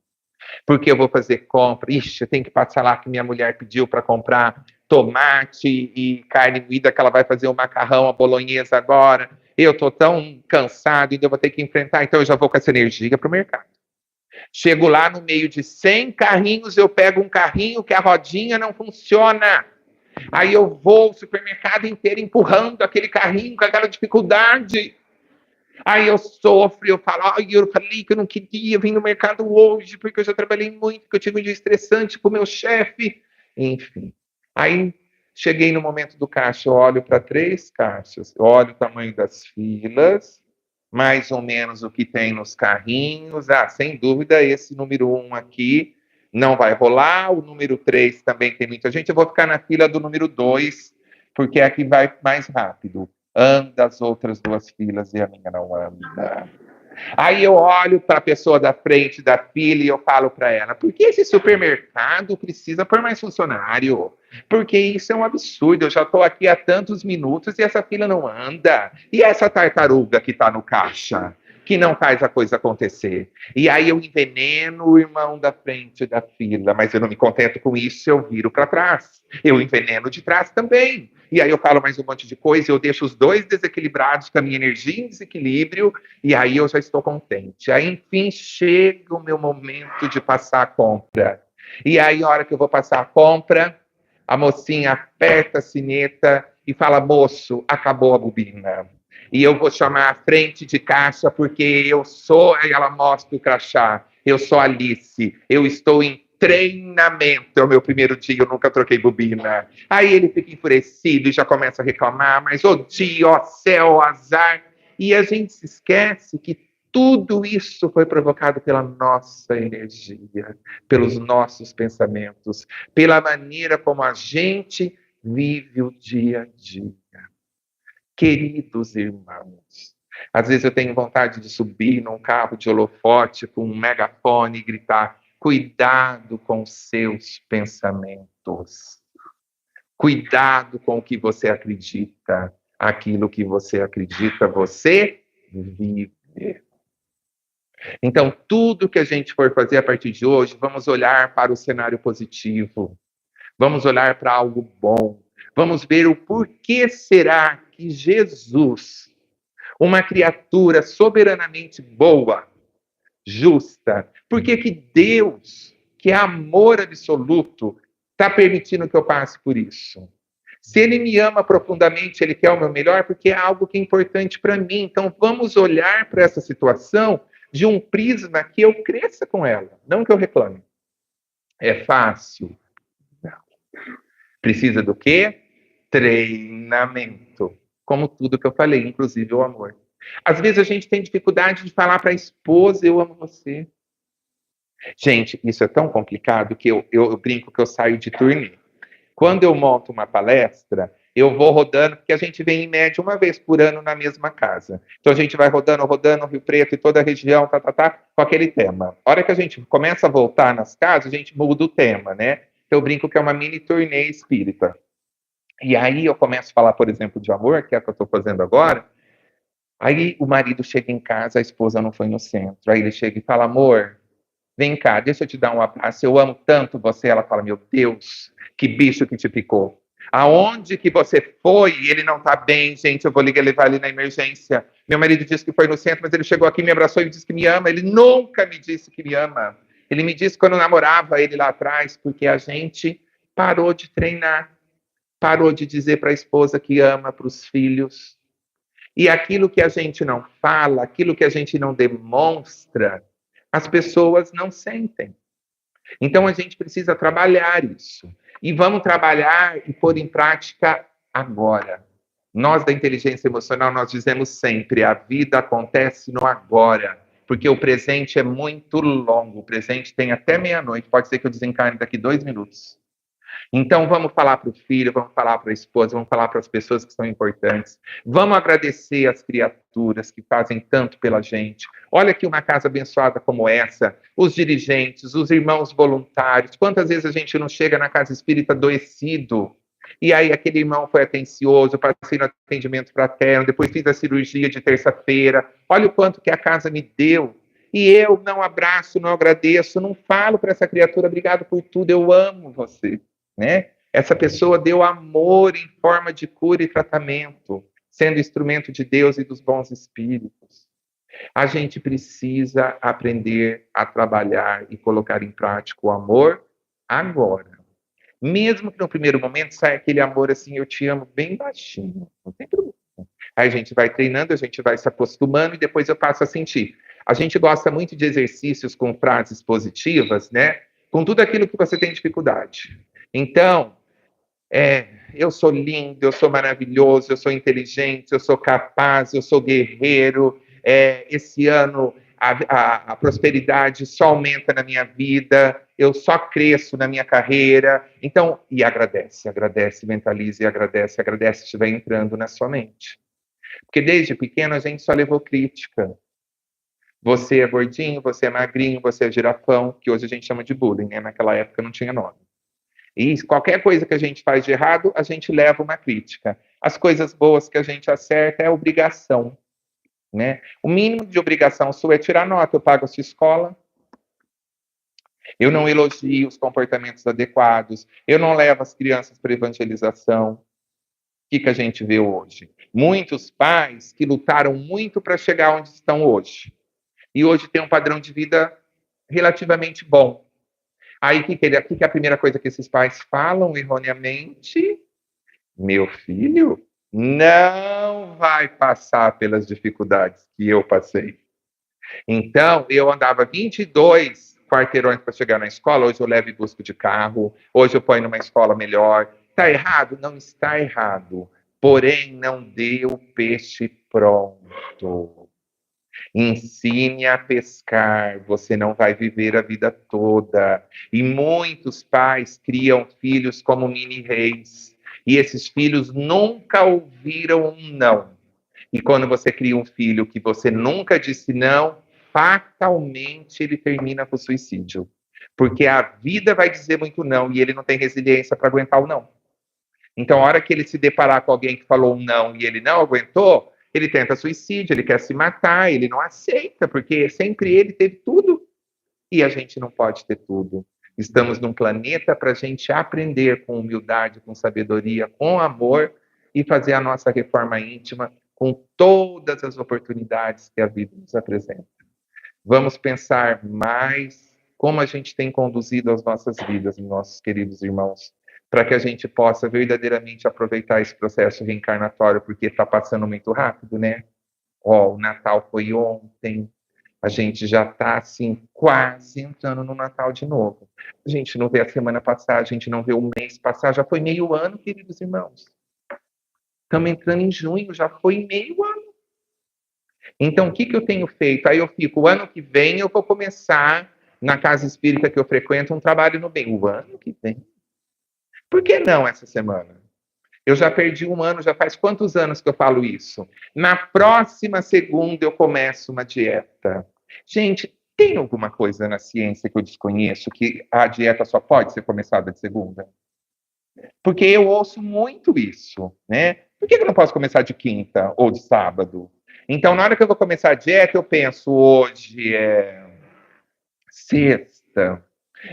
Porque eu vou fazer compra. Ixi, eu tenho que passar lá que minha mulher pediu para comprar tomate e carne moída, que ela vai fazer o macarrão, a bolonhesa agora. Eu estou tão cansado, ainda vou ter que enfrentar, então eu já vou com essa energia para o mercado. Chego lá no meio de 100 carrinhos, eu pego um carrinho que a rodinha não funciona. Aí eu vou o supermercado inteiro empurrando aquele carrinho com aquela dificuldade. Aí eu sofro, eu falo, eu falei que eu não queria vir no mercado hoje, porque eu já trabalhei muito, que eu tive um dia estressante com o meu chefe. Enfim. Aí cheguei no momento do caixa, eu olho para 3 caixas, eu olho o tamanho das filas, mais ou menos o que tem nos carrinhos. Sem dúvida, esse número 1 aqui não vai rolar, o número 3 também tem muita gente, eu vou ficar na fila do número 2, porque aqui vai mais rápido. Anda as outras 2 filas e a minha não anda. Aí eu olho para a pessoa da frente da fila e eu falo para ela, por que esse supermercado precisa pôr mais funcionário? Porque isso é um absurdo, eu já estou aqui há tantos minutos e essa fila não anda. E essa tartaruga que está no caixa, que não faz a coisa acontecer? E aí eu enveneno o irmão da frente da fila, mas eu não me contento com isso, eu viro para trás. Eu enveneno de trás também. E aí eu falo mais um monte de coisa, eu deixo os 2 desequilibrados com a minha energia em desequilíbrio, e aí eu já estou contente. Aí, enfim, chega o meu momento de passar a compra. E aí, a hora que eu vou passar a compra, a mocinha aperta a sineta e fala, moço, acabou a bobina. E eu vou chamar a frente de caixa, porque eu sou, aí ela mostra o crachá, eu sou Alice, eu estou em treinamento, é o meu primeiro dia, eu nunca troquei bobina. Aí ele fica enfurecido e já começa a reclamar, mas ô dia, ó céu, azar. E a gente se esquece que tudo isso foi provocado pela nossa energia, pelos nossos pensamentos, pela maneira como a gente vive o dia a dia. Queridos irmãos, às vezes eu tenho vontade de subir num carro de holofote com um megafone e gritar, cuidado com seus pensamentos. Cuidado com o que você acredita. Aquilo que você acredita, você vive. Então, tudo que a gente for fazer a partir de hoje, vamos olhar para o cenário positivo. Vamos olhar para algo bom. Vamos ver o porquê será que Jesus, uma criatura soberanamente boa, justa, por que que Deus, que é amor absoluto, está permitindo que eu passe por isso? Se ele me ama profundamente, ele quer o meu melhor, porque é algo que é importante para mim. Então, vamos olhar para essa situação de um prisma que eu cresça com ela, não que eu reclame. É fácil? Não. Precisa do quê? Treinamento. Como tudo que eu falei, inclusive o amor. Às vezes a gente tem dificuldade de falar para a esposa, eu amo você. Gente, isso é tão complicado que eu brinco que eu saio de turnê. Quando eu monto uma palestra, eu vou rodando, porque a gente vem em média uma vez por ano na mesma casa. Então a gente vai rodando, Rio Preto e toda a região, com aquele tema. A hora que a gente começa a voltar nas casas, a gente muda o tema, né? Eu brinco que é uma mini turnê espírita. E aí eu começo a falar, por exemplo, de amor, que é o que eu estou fazendo agora. Aí o marido chega em casa, a esposa não foi no centro. Aí ele chega e fala, amor, vem cá, deixa eu te dar um abraço, eu amo tanto você. Ela fala, meu Deus, que bicho que te picou. Aonde que você foi? Ele não tá bem, gente, eu vou levar ele na emergência. Meu marido disse que foi no centro, mas ele chegou aqui, me abraçou e disse que me ama. Ele nunca me disse que me ama. Ele me disse quando eu namorava ele lá atrás, porque a gente parou de treinar, parou de dizer para a esposa que ama, para os filhos. E aquilo que a gente não fala, aquilo que a gente não demonstra, as pessoas não sentem. Então a gente precisa trabalhar isso. E vamos trabalhar e pôr em prática agora. Nós da inteligência emocional, nós dizemos sempre, a vida acontece no agora. Porque o presente é muito longo. O presente tem até meia-noite. Pode ser que eu desencarne daqui 2 minutos. Então vamos falar para o filho, vamos falar para a esposa, vamos falar para as pessoas que são importantes. Vamos agradecer as criaturas que fazem tanto pela gente. Olha que uma casa abençoada como essa, os dirigentes, os irmãos voluntários. Quantas vezes a gente não chega na casa espírita adoecido? E aí aquele irmão foi atencioso, eu passei no atendimento fraterno, depois fiz a cirurgia de terça-feira. Olha o quanto que a casa me deu. E eu não abraço, não agradeço, não falo para essa criatura, obrigado por tudo, eu amo você, né? Essa pessoa deu amor em forma de cura e tratamento, sendo instrumento de Deus e dos bons espíritos. A gente precisa aprender a trabalhar e colocar em prática o amor agora. Mesmo que no primeiro momento saia aquele amor assim, eu te amo, bem baixinho, não tem problema. Aí a gente vai treinando, a gente vai se acostumando e depois eu passo a sentir. A gente gosta muito de exercícios com frases positivas, né? Com tudo aquilo que você tem dificuldade. Então, eu sou lindo, eu sou maravilhoso, eu sou inteligente, eu sou capaz, eu sou guerreiro. Esse ano a prosperidade só aumenta na minha vida, eu só cresço na minha carreira. Então, e agradece, agradece, mentalize, agradece, agradece, estiver entrando na sua mente. Porque desde pequeno a gente só levou crítica. Você é gordinho, você é magrinho, você é girafão, que hoje a gente chama de bullying, né? Naquela época não tinha nome. E qualquer coisa que a gente faz de errado, a gente leva uma crítica. As coisas boas que a gente acerta é obrigação, né? O mínimo de obrigação sua é tirar nota, eu pago a sua escola, eu não elogio os comportamentos adequados, eu não levo as crianças para evangelização. O que a gente vê hoje? Muitos pais que lutaram muito para chegar onde estão hoje. E hoje tem um padrão de vida relativamente bom. Aí, o que é a primeira coisa que esses pais falam erroneamente? Meu filho não vai passar pelas dificuldades que eu passei. Então, eu andava 22 quarteirões para chegar na escola, hoje eu levo e busco de carro, hoje eu ponho numa escola melhor. Está errado? Não está errado. Porém, não dê o peixe pronto. Ensine a pescar, você não vai viver a vida toda. E muitos pais criam filhos como mini-reis. E esses filhos nunca ouviram um não. E quando você cria um filho que você nunca disse não, fatalmente ele termina com o suicídio. Porque a vida vai dizer muito não e ele não tem resiliência para aguentar o não. Então, a hora que ele se deparar com alguém que falou um não e ele não aguentou, ele tenta suicídio, ele quer se matar, ele não aceita, porque sempre ele teve tudo e a gente não pode ter tudo. Estamos num planeta para a gente aprender com humildade, com sabedoria, com amor e fazer a nossa reforma íntima com todas as oportunidades que a vida nos apresenta. Vamos pensar mais como a gente tem conduzido as nossas vidas, nossos queridos irmãos, para que a gente possa verdadeiramente aproveitar esse processo reencarnatório, porque está passando muito rápido, né? O Natal foi ontem, a gente já está, assim, quase entrando no Natal de novo. A gente não vê a semana passar, a gente não vê o mês passar, já foi meio ano, queridos irmãos. Estamos entrando em junho, já foi meio ano. Então, o que eu tenho feito? Aí eu fico, o ano que vem eu vou começar, na casa espírita que eu frequento, um trabalho no bem. O ano que vem? Por que não essa semana? Eu já perdi um ano, já faz quantos anos que eu falo isso? Na próxima segunda eu começo uma dieta. Gente, tem alguma coisa na ciência que eu desconheço que a dieta só pode ser começada de segunda? Porque eu ouço muito isso, né? Por que eu não posso começar de quinta ou de sábado? Então, na hora que eu vou começar a dieta, eu penso, hoje é sexta.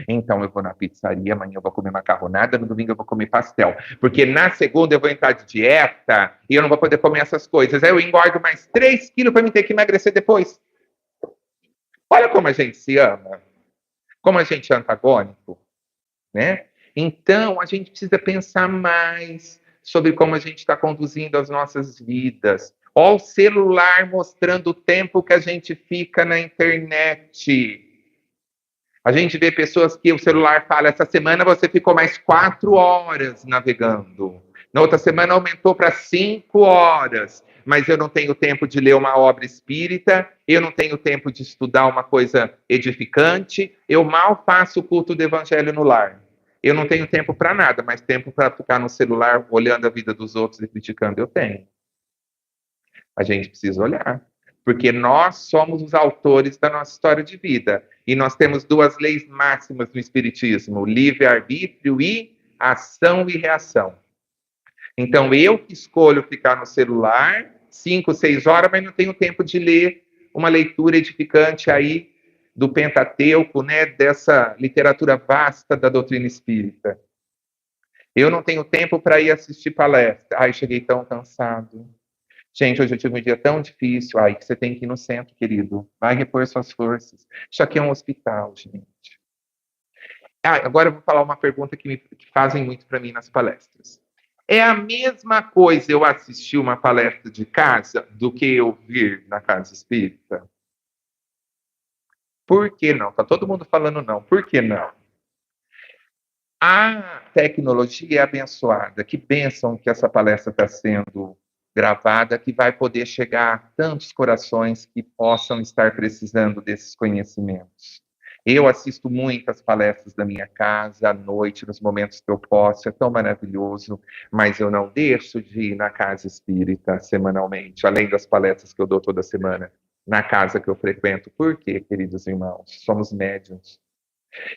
Então, eu vou na pizzaria, amanhã eu vou comer macarronada, no domingo eu vou comer pastel. Porque na segunda eu vou entrar de dieta e eu não vou poder comer essas coisas. Aí eu engordo mais 3 quilos para me ter que emagrecer depois. Olha como a gente se ama. Como a gente é antagônico, né? Então, a gente precisa pensar mais sobre como a gente está conduzindo as nossas vidas. Olha o celular mostrando o tempo que a gente fica na internet. A gente vê pessoas que o celular fala, essa semana você ficou mais 4 horas navegando. Na outra semana aumentou para 5 horas. Mas eu não tenho tempo de ler uma obra espírita, eu não tenho tempo de estudar uma coisa edificante, eu mal faço o culto do evangelho no lar. Eu não tenho tempo para nada, mas tempo para ficar no celular olhando a vida dos outros e criticando eu tenho. A gente precisa olhar, porque nós somos os autores da nossa história de vida. E nós temos 2 leis máximas no Espiritismo, livre-arbítrio e ação e reação. Então, eu que escolho ficar no celular 5, 6 horas, mas não tenho tempo de ler uma leitura edificante aí do Pentateuco, né, dessa literatura vasta da doutrina espírita. Eu não tenho tempo para ir assistir palestra. Ai, cheguei tão cansado. Gente, hoje eu tive um dia tão difícil. Ai, que você tem que ir no centro, querido. Vai repor suas forças. Isso aqui é um hospital, gente. Agora eu vou falar uma pergunta que fazem muito para mim nas palestras. É a mesma coisa eu assistir uma palestra de casa do que eu vir na casa espírita? Por que não? Tá todo mundo falando não. Por que não? A tecnologia é abençoada. Que bênção que essa palestra está sendo gravada, que vai poder chegar a tantos corações que possam estar precisando desses conhecimentos. Eu assisto muitas palestras da minha casa, à noite, nos momentos que eu posso, é tão maravilhoso, mas eu não deixo de ir na casa espírita semanalmente, além das palestras que eu dou toda semana, na casa que eu frequento. Por quê, queridos irmãos? Somos médiuns.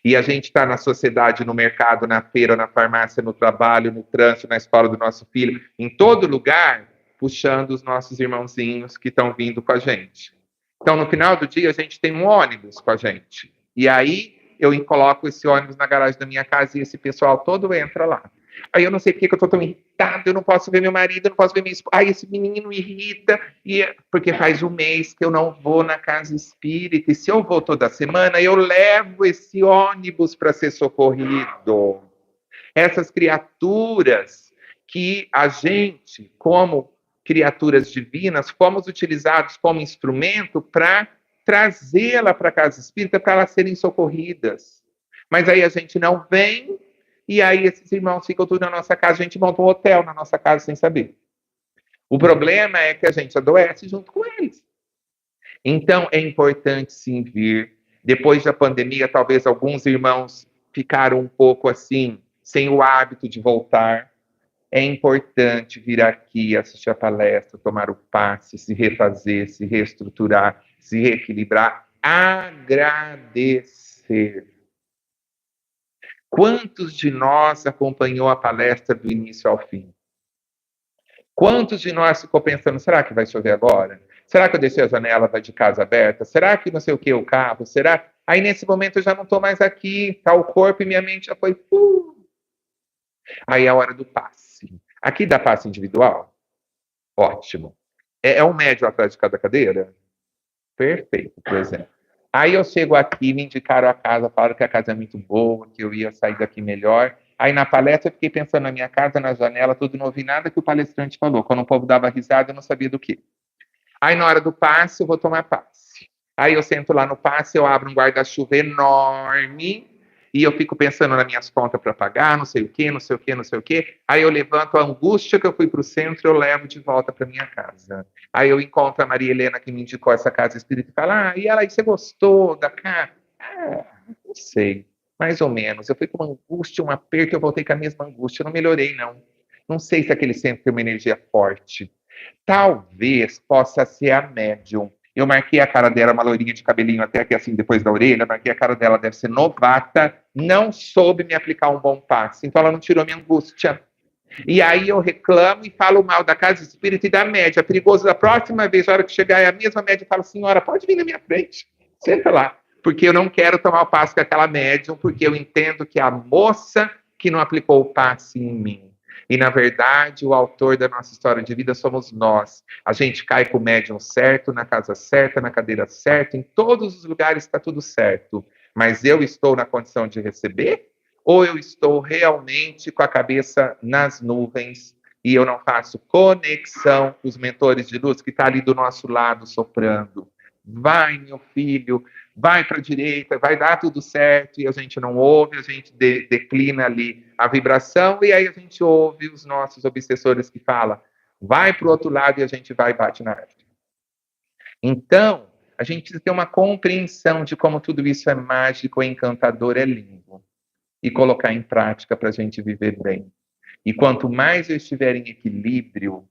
E a gente está na sociedade, no mercado, na feira, na farmácia, no trabalho, no trânsito, na escola do nosso filho, em todo lugar, puxando os nossos irmãozinhos que estão vindo com a gente. Então, no final do dia, a gente tem um ônibus com a gente. E aí, eu coloco esse ônibus na garagem da minha casa e esse pessoal todo entra lá. Aí eu não sei porque que eu estou tão irritado, eu não posso ver meu marido, eu não posso ver minha esposa. Ai, esse menino irrita, porque faz um mês que eu não vou na casa espírita, e se eu vou toda semana, eu levo esse ônibus para ser socorrido. Essas criaturas que a gente, como criaturas divinas, fomos utilizados como instrumento para trazê-la para a casa espírita para elas serem socorridas. Mas aí a gente não vem, e aí esses irmãos ficam tudo na nossa casa, a gente monta um hotel na nossa casa sem saber. O problema é que a gente adoece junto com eles. Então é importante sim vir. Depois da pandemia, talvez alguns irmãos ficaram um pouco assim, sem o hábito de voltar. É importante vir aqui, assistir a palestra, tomar o passe, se refazer, se reestruturar, se reequilibrar, agradecer. Quantos de nós acompanhou a palestra do início ao fim? Quantos de nós ficou pensando, será que vai chover agora? Será que eu deixei a janela de casa aberta? Será que não sei o que, o carro? Será? Aí nesse momento eu já não estou mais aqui, tá o corpo e minha mente já foi... Aí é a hora do passe. Aqui dá passe individual? Ótimo. É um médio atrás de cada cadeira? Perfeito, por exemplo. Aí eu chego aqui, me indicaram a casa, falaram que a casa é muito boa, que eu ia sair daqui melhor. Aí na palestra eu fiquei pensando na minha casa, na janela, tudo, não ouvi nada que o palestrante falou. Quando o povo dava risada, eu não sabia do que. Aí na hora do passe, eu vou tomar passe. Aí eu sento lá no passe, eu abro um guarda-chuva enorme, e eu fico pensando nas minhas contas para pagar, não sei o quê, não sei o quê, não sei o quê. Aí eu levanto a angústia que eu fui para o centro, eu levo de volta para minha casa. Aí eu encontro a Maria Helena, que me indicou essa casa espírita, e fala, e ela, você gostou da casa? Não sei, mais ou menos. Eu fui com uma angústia, um aperto, eu voltei com a mesma angústia, eu não melhorei, não. Não sei se aquele centro tem uma energia forte. Talvez possa ser a médium. Eu marquei a cara dela, uma loirinha de cabelinho até aqui assim, depois da orelha, marquei a cara dela, deve ser novata, não soube me aplicar um bom passe, então ela não tirou minha angústia. E aí eu reclamo e falo mal da casa espírita e da média. É perigoso da próxima vez, a hora que chegar, é a mesma média, eu falo, senhora, pode vir na minha frente, senta lá, porque eu não quero tomar o passe com aquela médium, porque eu entendo que é a moça que não aplicou o passe em mim. E, na verdade, o autor da nossa história de vida somos nós. A gente cai com o médium certo, na casa certa, na cadeira certa, em todos os lugares está tudo certo. Mas eu estou na condição de receber? Ou eu estou realmente com a cabeça nas nuvens e eu não faço conexão com os mentores de luz que estão ali do nosso lado soprando? Vai, meu filho, vai para a direita, vai dar tudo certo, e a gente não ouve, a gente declina ali a vibração, e aí a gente ouve os nossos obsessores que falam, vai para o outro lado, e a gente vai e bate na árvore. Então, a gente precisa ter uma compreensão de como tudo isso é mágico, é encantador, é lindo, e colocar em prática para a gente viver bem. E quanto mais eu estiver em equilíbrio,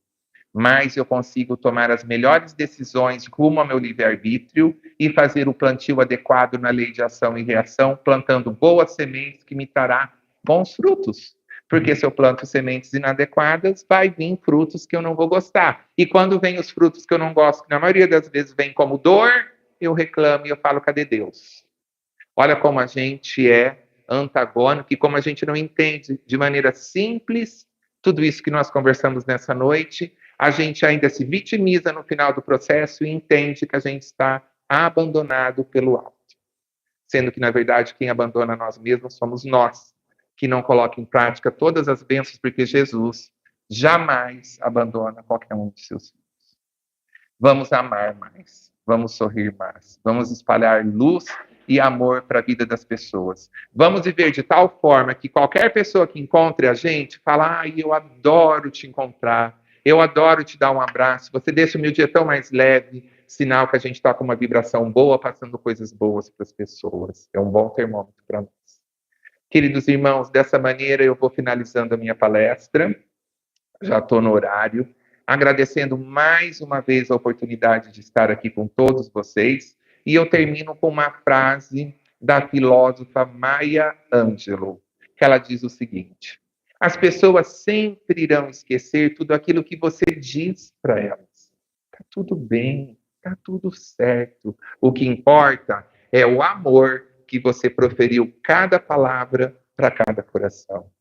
mais eu consigo tomar as melhores decisões rumo ao meu livre-arbítrio e fazer o plantio adequado na lei de ação e reação, plantando boas sementes que me trará bons frutos. Porque se eu planto sementes inadequadas, vai vir frutos que eu não vou gostar. E quando vem os frutos que eu não gosto, que na maioria das vezes vem como dor, eu reclamo e eu falo, cadê Deus? Olha como a gente é antagônico e como a gente não entende de maneira simples tudo isso que nós conversamos nessa noite. A gente ainda se vitimiza no final do processo e entende que a gente está abandonado pelo alto. Sendo que, na verdade, quem abandona nós mesmos somos nós, que não coloca em prática todas as bênçãos, porque Jesus jamais abandona qualquer um de seus filhos. Vamos amar mais, vamos sorrir mais, vamos espalhar luz e amor para a vida das pessoas. Vamos viver de tal forma que qualquer pessoa que encontre a gente fala, ai, eu adoro te encontrar, eu adoro te dar um abraço, você deixa o meu dia tão mais leve, sinal que a gente está com uma vibração boa, passando coisas boas para as pessoas. É um bom termômetro para nós. Queridos irmãos, dessa maneira eu vou finalizando a minha palestra, já estou no horário, agradecendo mais uma vez a oportunidade de estar aqui com todos vocês, e eu termino com uma frase da filósofa Maya Angelou, que ela diz o seguinte: as pessoas sempre irão esquecer tudo aquilo que você diz para elas. Está tudo bem, está tudo certo. O que importa é o amor que você proferiu cada palavra para cada coração.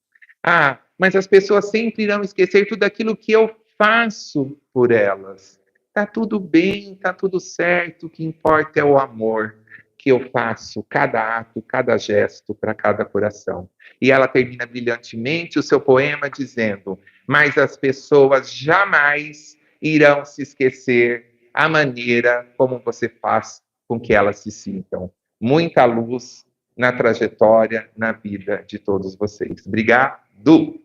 Ah, mas as pessoas sempre irão esquecer tudo aquilo que eu faço por elas. Tá tudo bem, tá tudo certo, o que importa é o amor que eu faço, cada ato, cada gesto para cada coração. E ela termina brilhantemente o seu poema dizendo: mas as pessoas jamais irão se esquecer a maneira como você faz com que elas se sintam. Muita luz na trajetória, na vida de todos vocês. Obrigado.